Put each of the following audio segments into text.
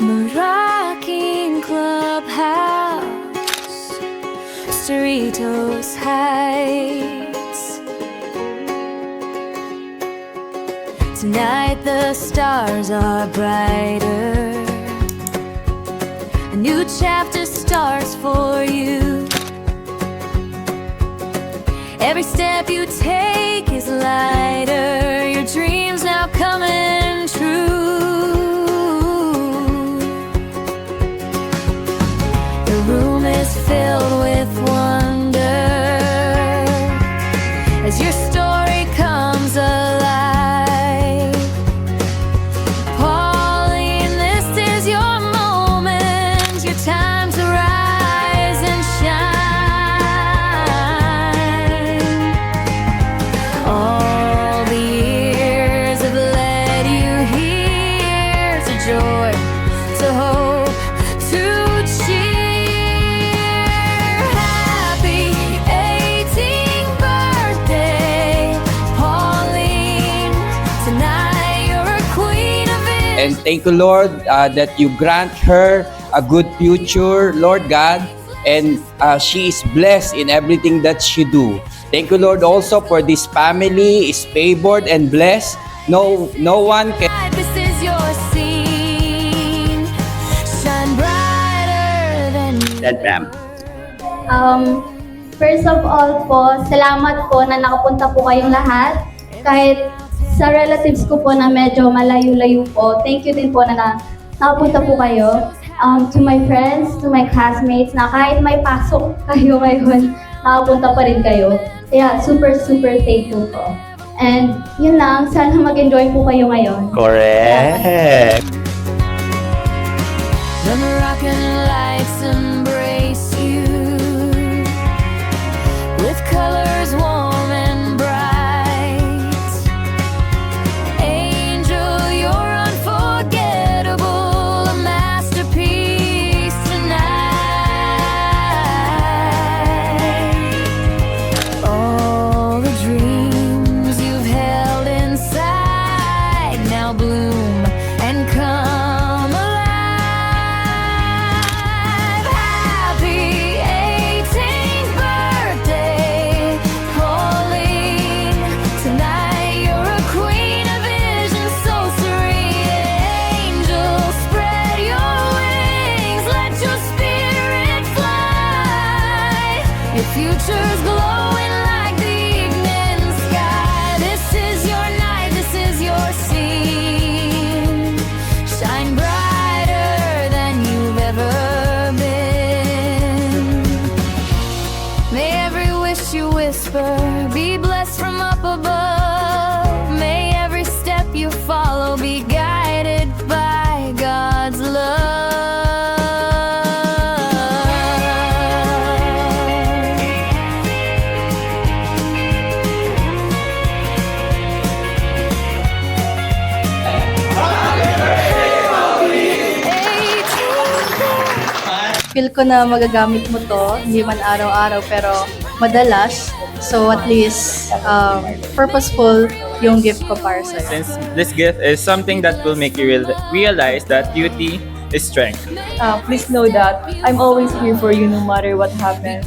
Moroccan Clubhouse, Cerritos Heights. Tonight the stars are brighter. A new chapter starts for you. Every step you take is lighter. Your dreams now coming true. The room is filled with wonder as your story comes alive. Pauline, this is your moment, your time to rise and shine. All the years have led you here to joy, to hope, to cheer. Happy 18th birthday, Pauline. Tonight you're a queen of it. And thank you, Lord, that you grant her a good future, Lord God, and she is blessed in everything that she do. Thank you, Lord, also for this family is favored and blessed. No one can. This is your scene. Shine brighter than you. That ma'am. First of all po, salamat po na nakapunta po kayong lahat. Kahit sa relatives ko po na medyo malayo-layo po, thank you din po na nakapunta po kayo. To my friends, to my classmates, na kahit may pasok kayo ngayon, nakapunta pa rin kayo. Kaya super thankful po. And yun lang, sana mag-enjoy po kayo ngayon. Correct. The Moroccan lights embrace you with colors warm and bright. Angel, you're unforgettable, a masterpiece tonight. All the dreams you've held inside now bloom and come alive. Happy 18th birthday, Pauline. Tonight you're a queen of vision, so serene. Angels, spread your wings, let your spirit fly. Your future's glowing like the evening sky. This is your night, this is your scene. Shine brighter than you've ever been. May every wish you whisper be blessed from up above. May every step you follow be guided by God's love. Feel ko na magagamit mo to, hindi man araw-araw pero madalas. So at least purposeful yung gift ko para sa'yo. Since this gift is something that will make you realize that beauty is strength. Please know that I'm always here for you no matter what happens.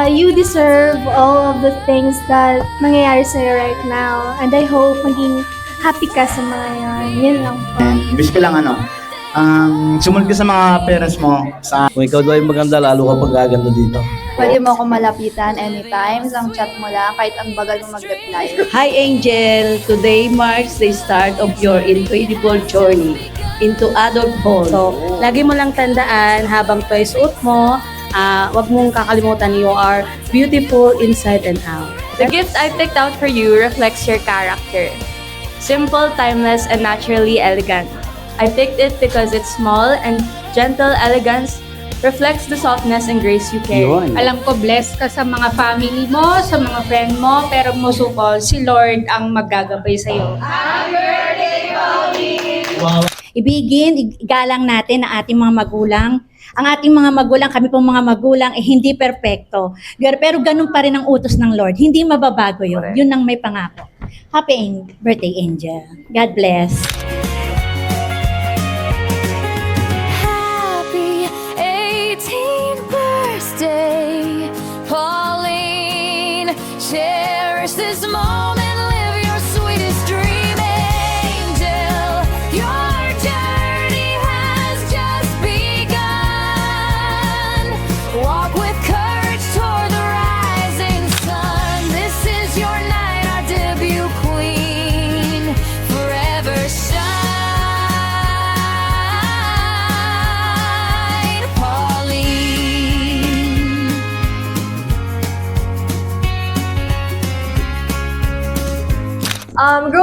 You deserve all of the things that nangyayari sa'yo right now. And I hope maging happy ka sa mga yan. Yun lang po. Wish ko lang sumunod ka sa mga parents mo. Kung ikaw daw ay maganda, lalo ka pag gaganda dito. Pwede mo ako malapitan anytime. Isang chat mo lang, kahit ang bagal mo mag-reply. Hi Angel! Today marks the start of your incredible journey into adulthood. So, lagi mo lang tandaan habang toy suot mo, wag mong kakalimutan you are beautiful inside and out. The gift I picked out for you reflects your character. Simple, timeless, and naturally elegant. I picked it because it's small and gentle elegance reflects the softness and grace you carry. Alam ko blessed ka sa mga family mo, sa mga friend mo, pero most of all, si Lord ang maggagabay sa'yo. Happy birthday, Pauline! Ibigin, igalang natin ang ating mga magulang. Ang ating mga magulang, kami pong mga magulang, hindi perpekto. Pero ganun pa rin ang utos ng Lord. Hindi mababago yun. Yun ang may pangako. Happy birthday, Angel. God bless.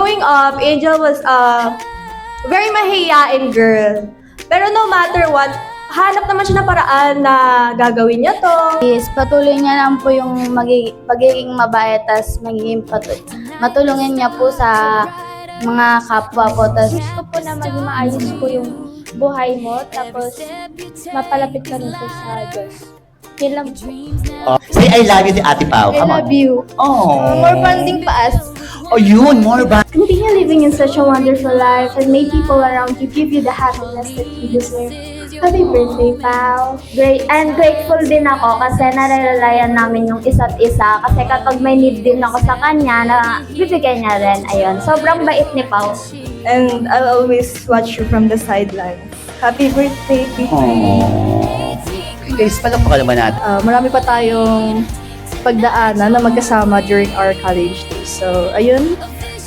growing up, Angel was a very mahiyain girl. Pero no matter what, hanap naman siya ng paraan na gagawin niya to. Is patuloy niya lang po yung pagiging mabait, tas magiging matulungin niya po sa mga kapwa po. Tas gusto po na maging maayos po yung buhay mo, tapos mapalapit ka rin po sa Diyos. Yun lang po. Say I love you si Ate Pao. I love you. Oh. More bonding pa us. Oh, yun. More ba? Continue living in such a wonderful life and may people around you give you the happiness that you deserve. Happy birthday, Pao. Great. And grateful din ako kasi narelalayan namin yung isa't isa. Kasi kapag may need din ako sa kanya, na bibigay niya rin. Ayun. Sobrang bait ni Pao. And I'll always watch you from the sidelines. Happy birthday, Guys, palakpakan naman natin. Marami pa tayong pagdaanan na magkasama during our college days. So, ayun.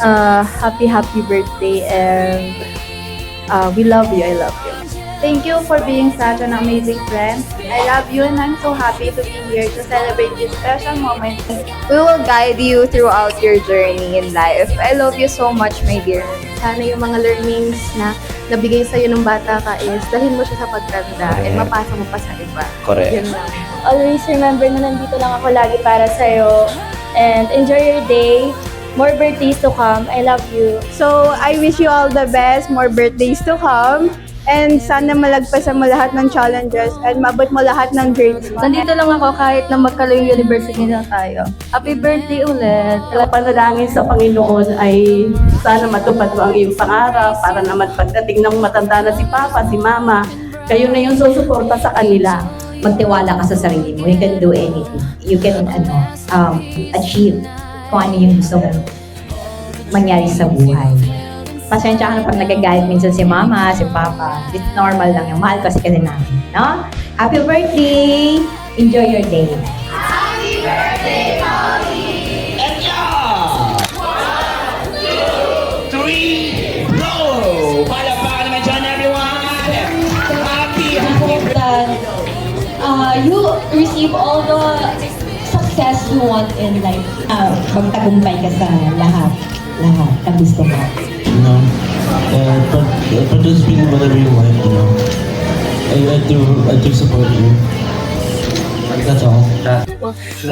Happy birthday and we love you. I love you. Thank you for being such an amazing friend. I love you and I'm so happy to be here to celebrate this special moment. We will guide you throughout your journey in life. I love you so much, my dear. Sana yung mga learnings na nabigay sa'yo ng bata ka is dalhin mo siya sa pagtanda and mapasa mo pa sa iba. Correct. Yun lang. Always remember na nandito lang ako lagi para sa'yo. And enjoy your day. More birthdays to come. I love you. So, I wish you all the best. More birthdays to come. And sana malagpasan mo lahat ng challenges and mabot mo lahat ng dreams mo. Nandito lang ako kahit na magkalayong university na tayo. Happy birthday ulit. Panalangin sa Panginoon ay sana matupad mo ang iyong pangarap para naman pagdating ng matanda na si Papa, si Mama, kayo na yung susuporta sa kanila. Magtiwala ka sa sarili mo. You can do anything. You can achieve kung ano yung gusto mo mangyari sa buhay. Pasensya ka na pag nagagalit minsan si Mama, si Papa. It's normal lang yung mahal kasi namin, no? Happy birthday! Enjoy your day. Happy birthday, Mommy! You receive all the success you want in life. Magtagumpay ka sa lahat na gusto mo. You know, participate in whatever you like, you know. I do support you. That's all.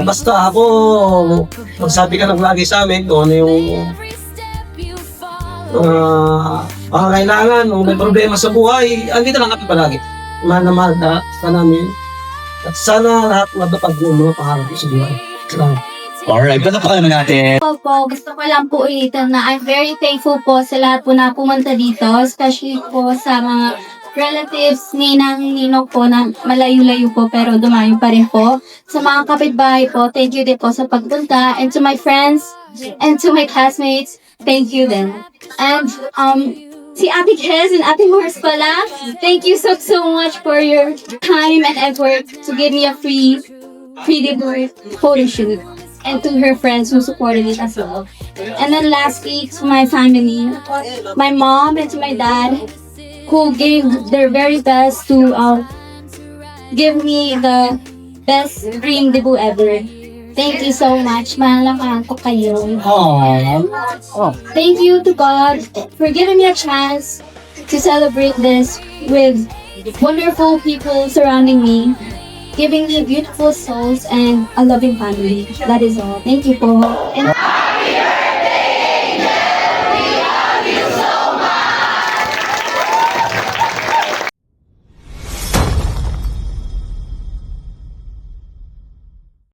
Basta ako, magsabi ka lang lagi sa amin kung ano yung mga kailangan o may problema sa buhay, andito lang kami palagi. Mahal na mahal ka namin. At sana lahat matapag mo mga pangarap sa buhay. Salamat. Alright, palakpakan naman natin. Gusto ko lang po ulitin na I'm very thankful po sa lahat po na pumunta dito, especially po sa mga relatives, ninang po na malayo-layo po pero dumayo pa rin po. Sa mga kapitbahay po, thank you din po sa pagpunta. And to my friends and to my classmates, thank you din. And si Ate Kes and Ate Morris pala, thank you so much for your time and effort to give me a free photo shoot. And to her friends who supported it as well. And then lastly, to my family, my mom and to my dad, who gave their very best to give me the best dream debut ever. Thank you so much. Mahal ko kayo. Thank you to God for giving me a chance to celebrate this with wonderful people surrounding me, giving me beautiful souls and a loving family. That is all. Thank you po. And